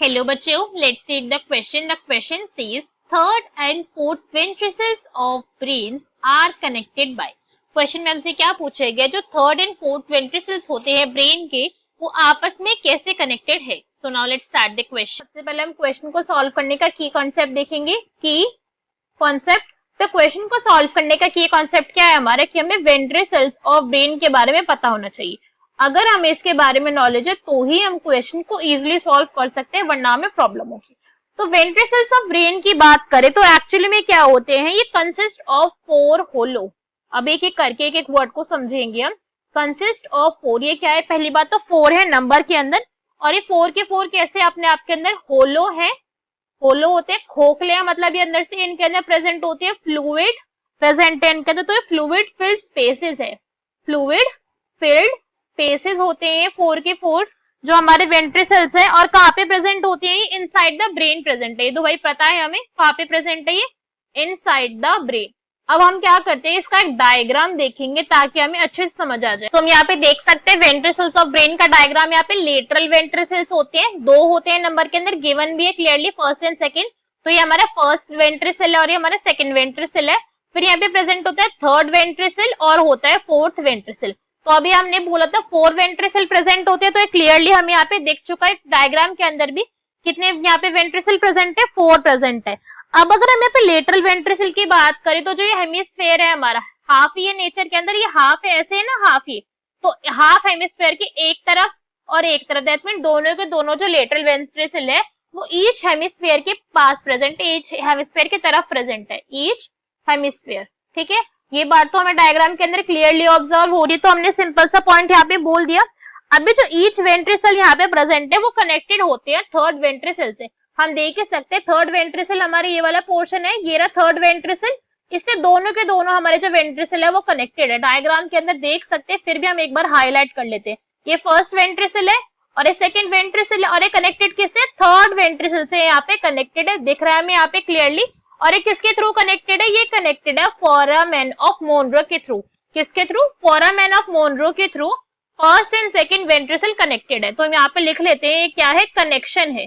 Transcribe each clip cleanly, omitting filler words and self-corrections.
Hello बच्चों, let's see the question. The question says third and fourth ventricles of brains are connected by. Question में हमसे क्या पूछा गया, जो थर्ड एंड फोर्थ वेंट्रिकल्स होते हैं ब्रेन के, वो आपस में कैसे कनेक्टेड है. So now let's start the question. सबसे पहले हम क्वेश्चन को सॉल्व करने का की कॉन्सेप्ट देखेंगे. की कॉन्सेप्ट, तो क्वेश्चन को सॉल्व करने का की कॉन्सेप्ट क्या है हमारा, कि हमें वेंट्रिकल्स ऑफ ब्रेन के बारे में पता होना चाहिए. अगर हमें इसके बारे में नॉलेज है तो ही हम क्वेश्चन को इजीली सॉल्व कर सकते हैं, वरना हमें प्रॉब्लम होगी. तो वेंट्रिकल्स ऑफ ब्रेन की बात करें तो एक्चुअली में क्या होते हैं, ये कंसिस्ट ऑफ 4 होलो. अब एक एक करके एक एक वर्ड को समझेंगे हम. कंसिस्ट ऑफ 4, ये क्या है, पहली बात तो 4 है नंबर के अंदर, और ये 4 के 4 कैसे अपने आप के अंदर होलो है. होलो होते हैं, खोखले, मतलब ये अंदर से इनके अंदर प्रेजेंट होते हैं फ्लूइड प्रेजेंट है इनके अंदर. तो ये फ्लूइड फिल्ड स्पेसेस है, फ्लूइड फिल्ड स्पेसेस होते हैं 4 के 4 जो हमारे वेंट्रिकल्स है. और कहाँ पे प्रेजेंट होते हैं, इनसाइड द ब्रेन प्रेजेंट है. ये तो भाई पता है हमें कहाँ पे प्रेजेंट है, ये इनसाइड द ब्रेन. अब हम क्या करते हैं, इसका एक डायग्राम देखेंगे ताकि हमें अच्छे से समझ आ जाए. तो हम यहाँ पे देख सकते हैं वेंट्रिकल्स ऑफ ब्रेन का डायग्राम. यहाँ पे लेटरल वेंट्रिकल्स होते हैं, 2 होते हैं नंबर के अंदर, गिवन भी है क्लियरली, फर्स्ट एंड सेकंड. तो ये हमारा फर्स्ट वेंट्रिकल है और ये हमारा सेकंड वेंट्रिकल है. फिर यहाँ पे प्रेजेंट होता है थर्ड वेंट्रिकल और होता है फोर्थ वेंट्रिकल. तो अभी हमने बोला था 4 वेंट्रिकल प्रेजेंट होते हैं, तो क्लियरली हम यहाँ पे देख चुका है डायग्राम के अंदर भी कितने यहाँ पे वेंट्रिकल प्रेजेंट है, 4 प्रेजेंट है. अब अगर हम यहाँ पे लेटरल वेंट्रिकल की बात करें तो जो ये हेमिस्फीयर है हमारा, हाफ ही है नेचर के अंदर, ये हाफ है, ऐसे है ना हाफ ही. तो हाफ हेमिस्फीयर की एक तरफ और एक तरफ, दैट मीन दोनों के दोनों जो लेटरल वेंट्रिकल है वो ईच हेमिस्फीयर के पास प्रेजेंट है, ईच हेमिस्फीयर की तरफ प्रेजेंट है, ईच हेमिस्फीयर. ठीक है, ये बात तो हमें डायग्राम के अंदर क्लियरली ऑब्जर्व हो रही है, तो हमने सिंपल सा पॉइंट यहाँ पे बोल दिया. अभी जो ईच वेंट्रिकल यहाँ पे प्रेजेंट है वो कनेक्टेड होते हैं थर्ड वेंट्रिकल से. हम देख ही सकते हैं थर्ड वेंट्रिकल हमारे ये वाला पोर्शन है, ये रहा थर्ड वेंट्रिकल, इससे दोनों के दोनों हमारे जो वेंट्रिकल है वो कनेक्टेड है. डायग्राम के अंदर देख सकते हैं, फिर भी हम एक बार हाईलाइट कर लेते हैं. ये फर्स्ट वेंट्रिकल है और ये सेकंड वेंट्रिकल है, और ये कनेक्टेड किससे, थर्ड वेंट्रिकल से यहाँ पे कनेक्टेड है, दिख रहा है हमें यहाँ पे क्लियरली. और ये किसके थ्रू कनेक्टेड है, ये कनेक्टेड है फोरामेन ऑफ मोनरो के थ्रू. किसके थ्रू, फोरामेन ऑफ मोनरो के through first and second ventricle connected है. तो हम यहाँ पे लिख लेते हैं, ये क्या है, कनेक्शन है.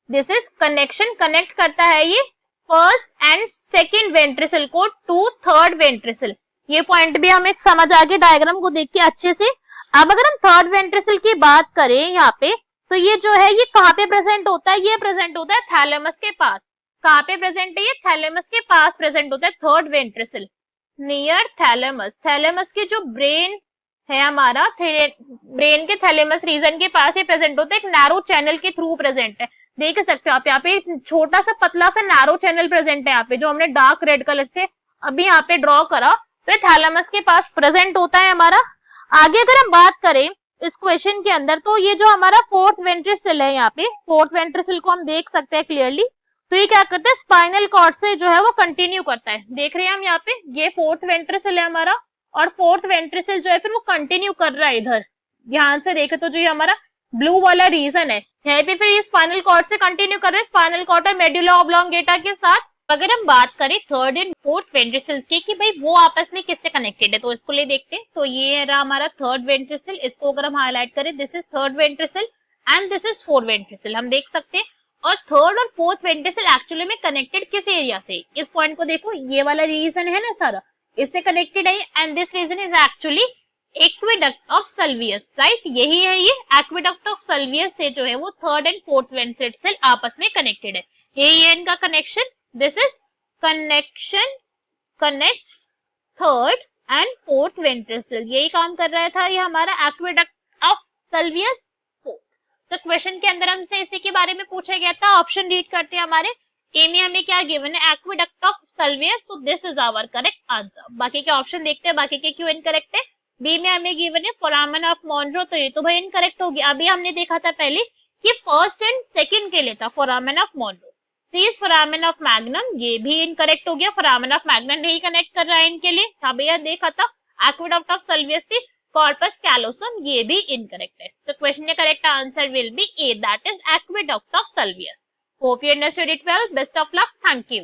दिस इज कनेक्शन, कनेक्ट करता है ये फर्स्ट एंड सेकंड वेंट्रिकल को टू थर्ड वेंट्रिकल. ये पॉइंट भी हमें समझ आ गया डायग्राम को देख के अच्छे से. अब अगर हम थर्ड वेंट्रिकल की बात करें यहाँ पे, तो ये जो है ये कहाँ पे प्रेजेंट होता है, ये प्रेजेंट होता है थैलेमस के पास. कहाँ पे प्रेजेंट है, ये थैलेमस के पास प्रेजेंट होता है third ventricle, near thalamus. Thalamus की जो ब्रेन है हमारा, ब्रेन के थैलेमस रीजन के पास ही प्रेजेंट होता है, एक नैरो चैनल के थ्रू प्रेजेंट है. देख सकते हो आप यहाँ पे छोटा सा पतला सा नैरो चैनल प्रेजेंट है यहाँ पे, जो हमने डार्क रेड कलर से अभी यहाँ पे ड्रॉ करा. तो ये थैलेमस के पास प्रेजेंट होता है हमारा. आगे अगर हम बात करें इस क्वेश्चन के अंदर, तो ये जो हमारा फोर्थ वेंट्रिकल है, यहाँ पे फोर्थ वेंट्रिकल को हम देख सकते हैं क्लियरली. तो ये क्या करता है, स्पाइनल कॉर्ड से जो है वो कंटिन्यू करता है. देख रहे हैं हम यहाँ पे, ये फोर्थ वेंट्रिकल है हमारा, और फोर्थ वेंट्रिकल जो है फिर वो कंटिन्यू कर रहा है इधर. ध्यान से देखे तो जो ये हमारा ब्लू वाला रीजन है, यहाँ पे फिर ये स्पाइनल कॉर्ड से कंटिन्यू कर रहा है, स्पाइनल कॉर्ड और मेडुला ऑब्लोंगेटा के साथ. अगर हम बात करें थर्ड एंड फोर्थ वेंट्रिकल की कि भाई वो आपस में किससे कनेक्टेड है, तो इसको ले देखते हैं. तो ये रहा हमारा थर्ड वेंट्रिकल, इसको अगर हम हाईलाइट करें, this is third ventricle and this is fourth ventricle, हम देख सकते हैं. और थर्ड और फोर्थ वेंट्रिकल एक्चुअली में कनेक्टेड किस एरिया से, इस पॉइंट को देखो, ये वाला रीजन है ना सारा, इससे कनेक्टेड है. And this region is actually aqueduct of Sylvius, right, यही है ये एक्वेडक्ट ऑफ सल्वियस से जो है वो थर्ड एंड फोर्थ वेंट्रिकल आपस में कनेक्टेड है. यही है इनका connection. This is connection connects third and fourth ventricle. यही काम कर रहा था ये हमारा एक्वेडक्ट ऑफ सल्वियस. तो क्वेश्चन के अंदर हमसे इसी के बारे में पूछा गया था. ऑप्शन रीड करते हैं हमारे. ए में हमें क्या गिवन है, aqueduct of Sylvius, so this is our correct answer. बाकी के ऑप्शन देखते हैं, बाकी के क्यों इनकरेक्ट है. बी में हमें गिवन है फोरामेन ऑफ मोनरो, तो ये तो भाई इनकरेक्ट होगी. अभी हमने देखा था पहले कि फर्स्ट एंड सेकंड के लिए था foramen of Monro. C is foramen of magnum, ये भी इनकरेक्ट हो गया. फोरामेन ऑफ मैग्नम नहीं कनेक्ट कर रहा है इनके लिए. अभी यह देखा था एक्वेडक्ट ऑफ सल्वियस थी, कॉर्पस कैलोसम, ये भी इनकरेक्ट है. सो क्वेश्चन का correct answer will be A, that is aqueduct of Sylvius. Hope you understood it well. Best of luck. Thank you.